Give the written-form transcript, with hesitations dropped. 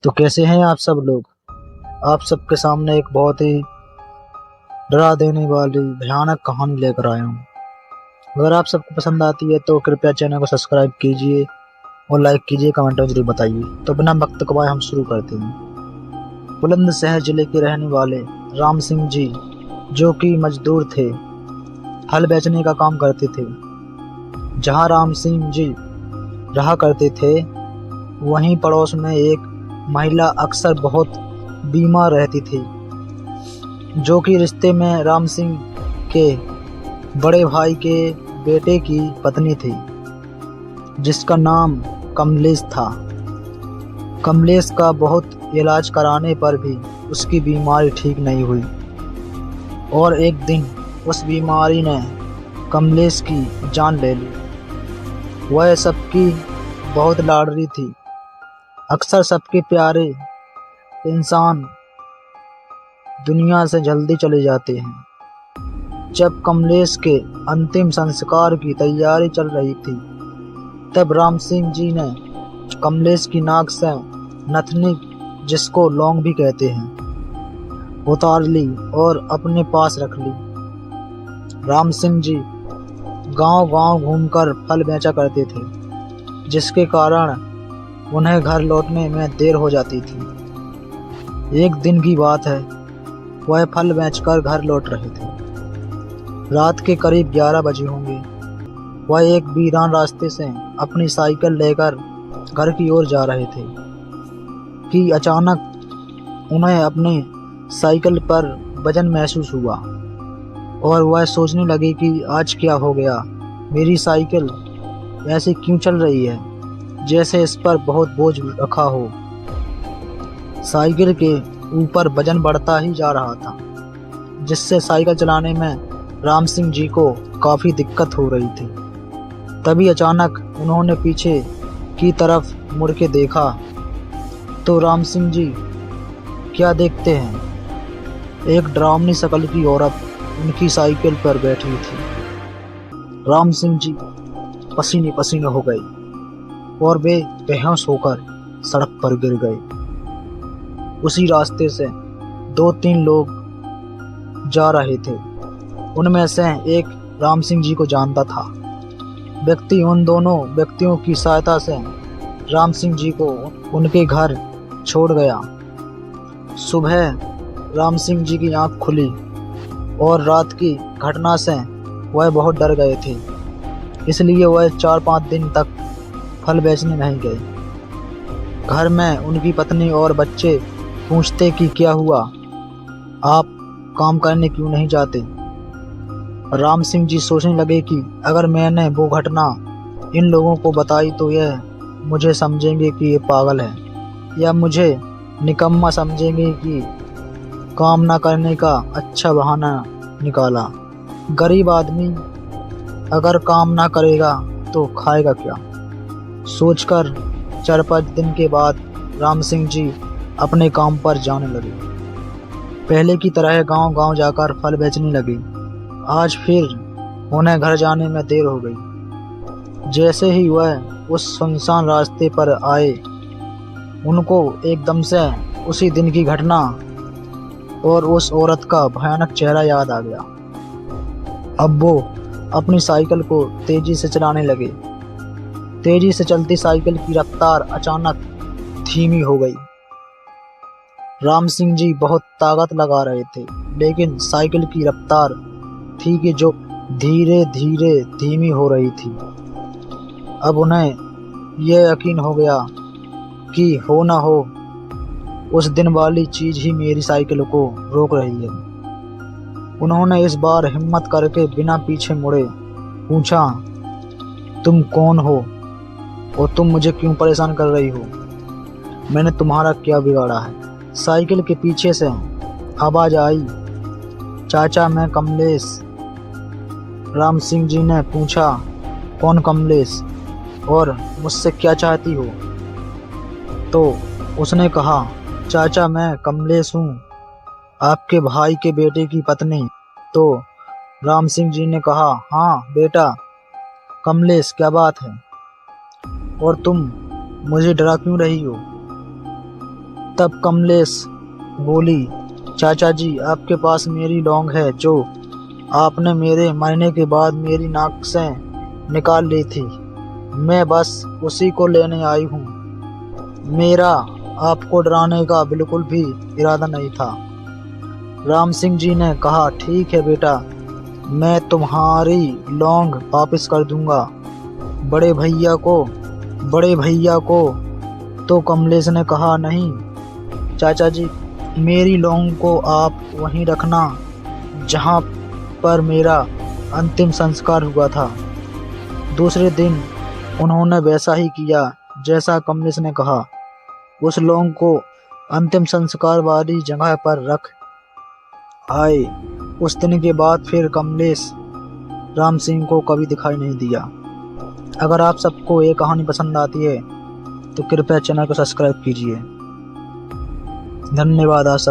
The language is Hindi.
तो कैसे हैं आप सब लोग। आप सबके सामने एक बहुत ही डरा देने वाली भयानक कहानी लेकर आया हूँ। अगर आप सबको पसंद आती है तो कृपया चैनल को सब्सक्राइब कीजिए और लाइक कीजिए, कमेंट में जरूर बताइए। तो बिना वक्त गवाए हम शुरू करते हैं। बुलंदशहर जिले के रहने वाले राम सिंह जी, जो कि मजदूर थे, हल बेचने का काम करते थे। जहाँ राम सिंह जी रहा करते थे, वहीं पड़ोस में एक महिला अक्सर बहुत बीमार रहती थी, जो कि रिश्ते में राम सिंह के बड़े भाई के बेटे की पत्नी थी, जिसका नाम कमलेश था। कमलेश का बहुत इलाज कराने पर भी उसकी बीमारी ठीक नहीं हुई और एक दिन उस बीमारी ने कमलेश की जान ले ली। वह सबकी बहुत लाडली थी। अक्सर सबके प्यारे इंसान दुनिया से जल्दी चले जाते हैं। जब कमलेश के अंतिम संस्कार की तैयारी चल रही थी, तब राम सिंह जी ने कमलेश की नाक से नथनी, जिसको लौंग भी कहते हैं, उतार ली और अपने पास रख ली। राम सिंह जी गांव-गांव घूमकर फल बेचा करते थे, जिसके कारण उन्हें घर लौटने में देर हो जाती थी। एक दिन की बात है, वह फल बेचकर घर लौट रहे थे। रात के करीब 11 बजे होंगे। वह एक वीरान रास्ते से अपनी साइकिल लेकर घर की ओर जा रहे थे कि अचानक उन्हें अपनी साइकिल पर वजन महसूस हुआ और वह सोचने लगे कि आज क्या हो गया, मेरी साइकिल ऐसे क्यों चल रही है, जैसे इस पर बहुत बोझ रखा हो। साइकिल के ऊपर वजन बढ़ता ही जा रहा था, जिससे साइकिल चलाने में राम सिंह जी को काफ़ी दिक्कत हो रही थी। तभी अचानक उन्होंने पीछे की तरफ मुड़ के देखा तो राम सिंह जी क्या देखते हैं, एक डरावनी शक्ल की औरत उनकी साइकिल पर बैठी थी। राम सिंह जी पसीने पसीने हो गए और वे बेहोश होकर सड़क पर गिर गए। उसी रास्ते से 2-3 लोग जा रहे थे। उनमें से एक राम सिंह जी को जानता था। व्यक्ति उन दोनों व्यक्तियों की सहायता से राम सिंह जी को उनके घर छोड़ गया। सुबह राम सिंह जी की आंख खुली और रात की घटना से वह बहुत डर गए थे, इसलिए वह 4-5 दिन तक फल बेचने नहीं गए। घर में उनकी पत्नी और बच्चे पूछते कि क्या हुआ, आप काम करने क्यों नहीं जाते। राम सिंह जी सोचने लगे कि अगर मैंने वो घटना इन लोगों को बताई तो यह मुझे समझेंगे कि ये पागल है, या मुझे निकम्मा समझेंगे कि काम ना करने का अच्छा बहाना निकाला। गरीब आदमी अगर काम ना करेगा तो खाएगा क्या। सोचकर 4-5 दिन के बाद राम सिंह जी अपने काम पर जाने लगे। पहले की तरह गांव-गांव जाकर फल बेचने लगे। आज फिर उन्हें घर जाने में देर हो गई। जैसे ही वह उस सुनसान रास्ते पर आए, उनको एकदम से उसी दिन की घटना और उस औरत का भयानक चेहरा याद आ गया। अब वो अपनी साइकिल को तेजी से चलाने लगे। तेजी से चलती साइकिल की रफ्तार अचानक धीमी हो गई। राम सिंह जी बहुत ताकत लगा रहे थे, लेकिन साइकिल की रफ्तार थी कि जो धीरे धीरे धीमी हो रही थी। अब उन्हें यह यकीन हो गया कि हो ना हो उस दिन वाली चीज ही मेरी साइकिल को रोक रही है। उन्होंने इस बार हिम्मत करके बिना पीछे मुड़े पूछा, तुम कौन हो और तुम मुझे क्यों परेशान कर रही हो? मैंने तुम्हारा क्या बिगाड़ा है? साइकिल के पीछे से आवाज आई, चाचा मैं कमलेश। राम सिंह जी ने पूछा, कौन कमलेश और मुझसे क्या चाहती हो? तो उसने कहा, चाचा मैं कमलेश हूँ, आपके भाई के बेटे की पत्नी। तो राम सिंह जी ने कहा, हाँ बेटा कमलेश, क्या बात है और तुम मुझे डरा क्यों रही हो? तब कमलेश बोली, चाचा जी आपके पास मेरी लौंग है जो आपने मेरे मरने के बाद मेरी नाक से निकाल ली थी। मैं बस उसी को लेने आई हूँ। मेरा आपको डराने का बिल्कुल भी इरादा नहीं था। राम सिंह जी ने कहा, ठीक है बेटा, मैं तुम्हारी लौंग वापस कर दूंगा। बड़े भैया को। तो कमलेश ने कहा, नहीं चाचा जी, मेरी लौंग को आप वहीं रखना जहाँ पर मेरा अंतिम संस्कार हुआ था। दूसरे दिन उन्होंने वैसा ही किया जैसा कमलेश ने कहा। उस लौंग को अंतिम संस्कार वाली जगह पर रख आए। उस दिन के बाद फिर कमलेश राम सिंह को कभी दिखाई नहीं दिया। अगर आप सबको ये कहानी पसंद आती है तो कृपया चैनल को सब्सक्राइब कीजिए। धन्यवाद आप सब।